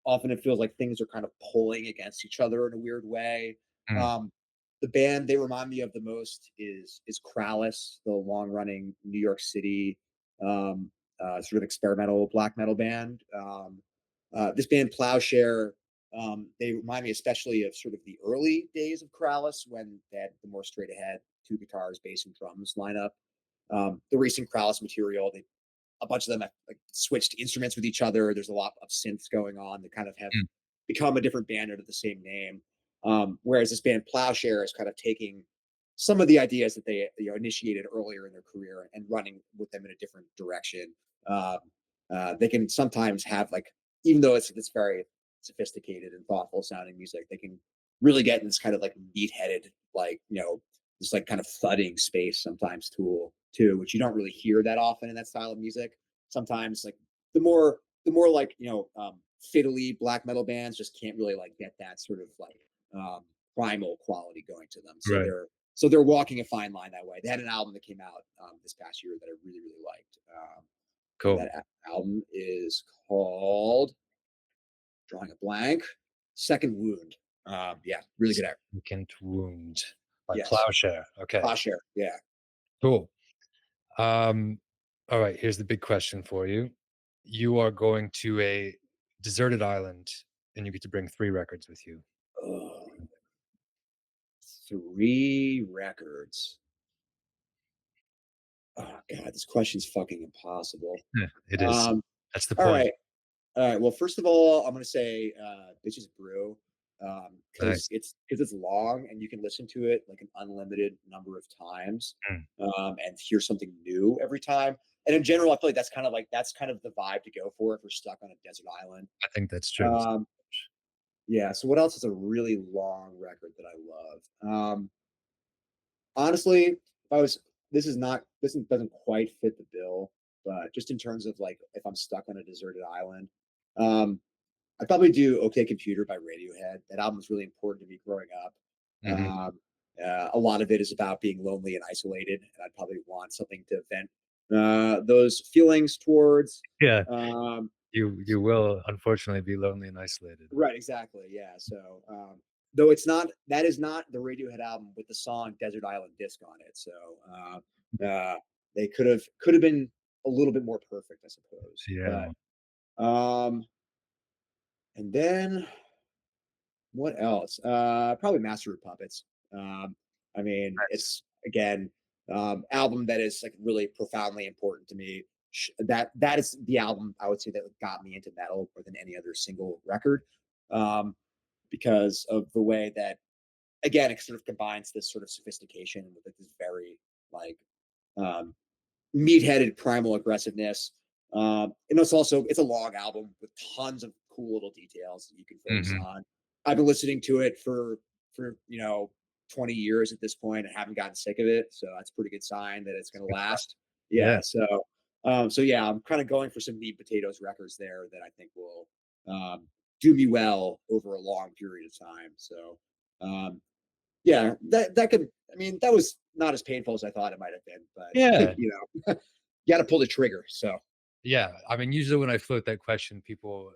Often it feels like things are kind of pulling against each other in a weird way. Mm, Um, the band they remind me of the most is Krallice, the long running New York City um, sort of experimental black metal band. This band Plowshare, they remind me especially of sort of the early days of Krallice when they had the more straight ahead two guitars, bass, and drums lineup. The recent Krallice material, a bunch of them have like switched instruments with each other. There's a lot of synths going on that kind of have mm, become a different band under the same name. Whereas this band Plowshare is kind of taking some of the ideas that they initiated earlier in their career and running with them in a different direction. Um, they can sometimes have like, even though it's very sophisticated and thoughtful sounding music, they can really get in this kind of like meat-headed, like this like kind of thudding space sometimes too, which you don't really hear that often in that style of music. Sometimes like the more like fiddly black metal bands just can't really like get that sort of like primal quality going to them. So right. they're walking a fine line that way. They had an album that came out this past year that I really liked. And Cool. that album is called, drawing a blank, Second Wound. Yeah, really good act. Second Wound by Yes, Plowshare. Okay. Plowshare. Yeah. Cool. Um, all right. Here's the big question for you. You are going to a deserted island and you get to bring 3 records with you. Ugh, 3 records. Oh God, this question's fucking impossible. Yeah, it is. Um, That's the all point. right. All right. Well, first of all, I'm gonna say Bitches Brew. Because Nice. it's long and you can listen to it like an unlimited number of times, Mm, and hear something new every time. And in general, I feel like that's kind of the vibe to go for if we're stuck on a desert island. I think that's true. Um, yeah. So what else is a really long record that I love? Honestly, if I was, this doesn't quite fit the bill, but just in terms of like if I'm stuck on a deserted island, um, I'd probably do OK Computer by Radiohead. That album was really important to me growing up. Hmm. A lot of it is about being lonely and isolated, and I'd probably want something to vent those feelings towards. Yeah, Um, you will unfortunately be lonely and isolated. right, exactly, yeah. So, though it's not that is not the Radiohead album with the song "Desert Island Disc" on it. So, they could have been a little bit more perfect, I suppose. Yeah. But and then what else? Probably Master of Puppets. I mean, Nice. it's again album that is like really profoundly important to me. That is the album I would say that got me into metal more than any other single record, um, because of the way that again it sort of combines this sort of sophistication with like, this very like um, meat-headed primal aggressiveness. And it's a long album with tons of cool little details that you can focus Hmm. on. I've been listening to it for 20 years at this point and haven't gotten sick of it, so that's a pretty good sign that it's going to last. Yeah. Yeah, so yeah, I'm kind of going for some meat potatoes records there that I think will do me well over a long period of time. So um, yeah, that could. I mean, that was not as painful as I thought it might have been, but Yeah. you got to pull the trigger. So Yeah. I mean, usually when I float that question, people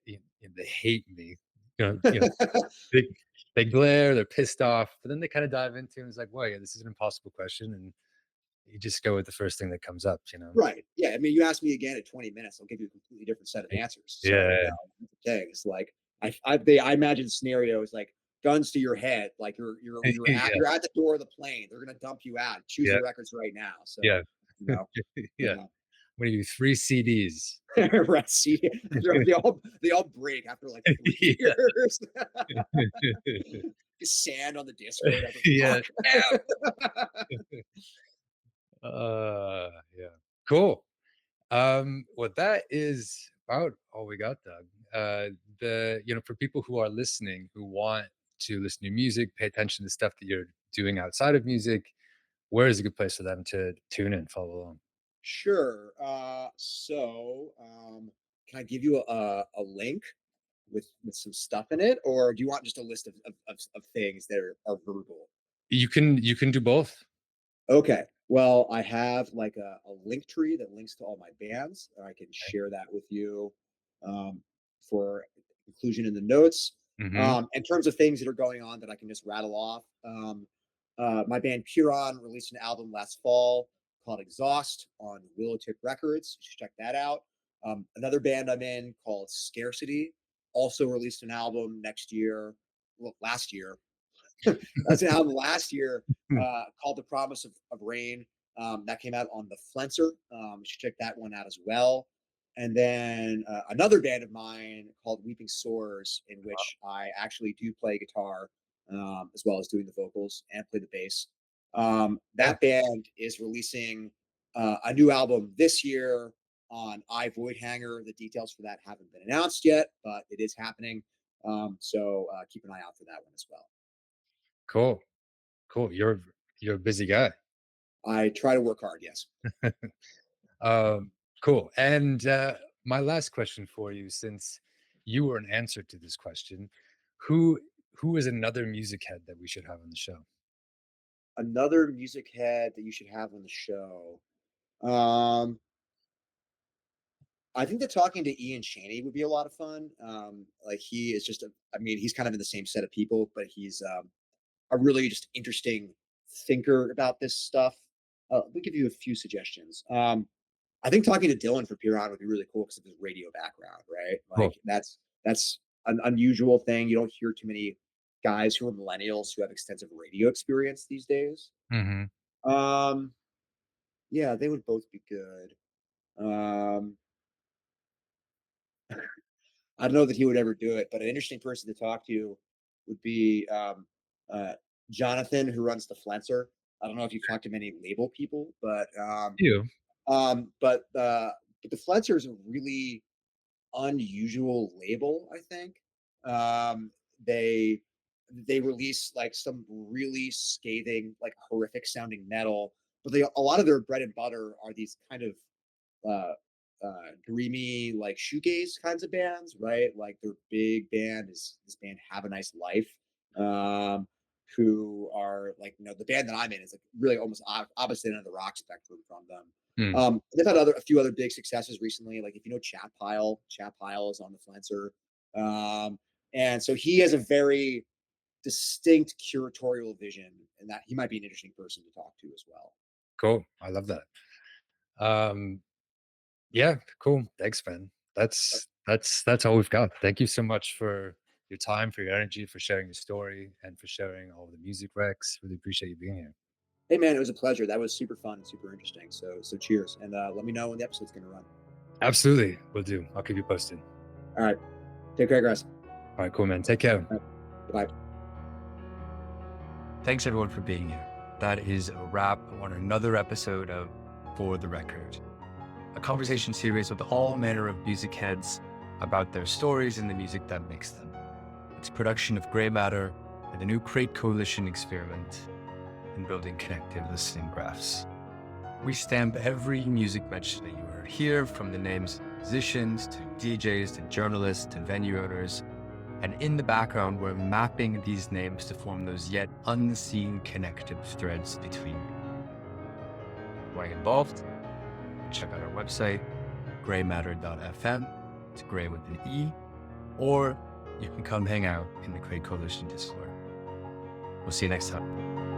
they hate me. They they glare, they're pissed off, but then they kind of dive into it and it's like, well, yeah, this is an impossible question, and you just go with the first thing that comes up. right, yeah. I mean, you ask me again at 20 minutes, I'll give you a completely different set of answers. So Yeah. that's the thing. It's like I imagine scenarios like guns to your head, like Yeah. you're at the door of the plane. They're gonna dump you out. Choose Yeah. your records right now. Yeah. So you know, Yeah. I'm gonna give you 3 CDs. right. See, they all break after like 3 Yeah. years. Just sand on the Discord. I was Yeah. like, fuck. Yeah. Cool. Well, that is about all we got, Doug. For people who are listening, who want to listen to music, pay attention to stuff that you're doing outside of music, where is a good place for them to tune in, follow along? Sure. Can I give you a link with some stuff in it, or do you want just a list of things that are verbal? You can do both. Okay. Well, I have like a link tree that links to all my bands. I can share that with you for inclusion in the notes. Mm-hmm. In terms of things that are going on that I can just rattle off, my band Pyrrhon released an album last fall called Exhaust on Willowtip Records. You should check that out. Another band I'm in called Scarcity also released an album next year, well, last year. That's an album last year called "The Promise of Rain." That came out on the Flenser. You should check that one out as well. And then another band of mine called Weeping Sores, in which I actually do play guitar as well as doing the vocals and play the bass. Yeah. That band is releasing a new album this year on I Void Hanger. The details for that haven't been announced yet, but it is happening. So keep an eye out for that one as well. Cool. Cool. You're a busy guy. I try to work hard, yes. Um, cool. And my last question for you, since you were an answer to this question, who who is another music head that we should have on the show? Another music head that you should have on the show. Um, I think that talking to Ian Chaney would be a lot of fun. Like he is I mean, he's kind of in the same set of people, but he's a really just interesting thinker about this stuff. Let me give you a few suggestions. I think talking to Dylan for Pyrrhon would be really cool because of his radio background, right? Cool. Like that's an unusual thing. You don't hear too many guys who are millennials who have extensive radio experience these days. Hmm. Um, Yeah, they would both be good. Um, I don't know that he would ever do it, but an interesting person to talk to would be uh, Jonathan, who runs the Flenser. I don't know if you've talked to many label people, You. um, but uh, but the Flenser is a really unusual label, I think. Um, they they release like some really scathing, like horrific sounding metal, but they a lot of their bread and butter are these kind of uh, dreamy, like shoegaze kinds of bands, right? Like their big band is this band Have a Nice Life, um, who are like, the band that I'm in is like really almost opposite end of the rock spectrum from them. Hmm. They've had a few other big successes recently. Like if you know Chat Pile is on the Flenser. And so he has a very distinct curatorial vision, and that he might be an interesting person to talk to as well. Cool. I love that. Um, yeah, cool. Thanks, man. That's all we've got. Thank you so much for your time, for your energy, for sharing your story, and for sharing all the music recs. Really appreciate you being here. Hey man, it was a pleasure. That was super fun and super interesting. So cheers, and let me know when the episode's gonna run. Absolutely, will do. I'll keep you posted. All right, take care, guys. All right, cool, man. Take care. Bye. Thanks everyone for being here. That is a wrap on another episode of For the Record, a conversation series with all manner of music heads about their stories and the music that makes them. It's a production of Grey Matter and the new Crate Coalition experiment in building connected listening graphs. We stamp every music mention that you heard here, from the names of musicians to DJs to journalists to venue owners. And in the background, we're mapping these names to form those yet unseen connective threads between you. Want to get involved? Check out our website, greymatter.fm. It's gray with an E. Or you can come hang out in the Crate Coalition Discord. We'll see you next time.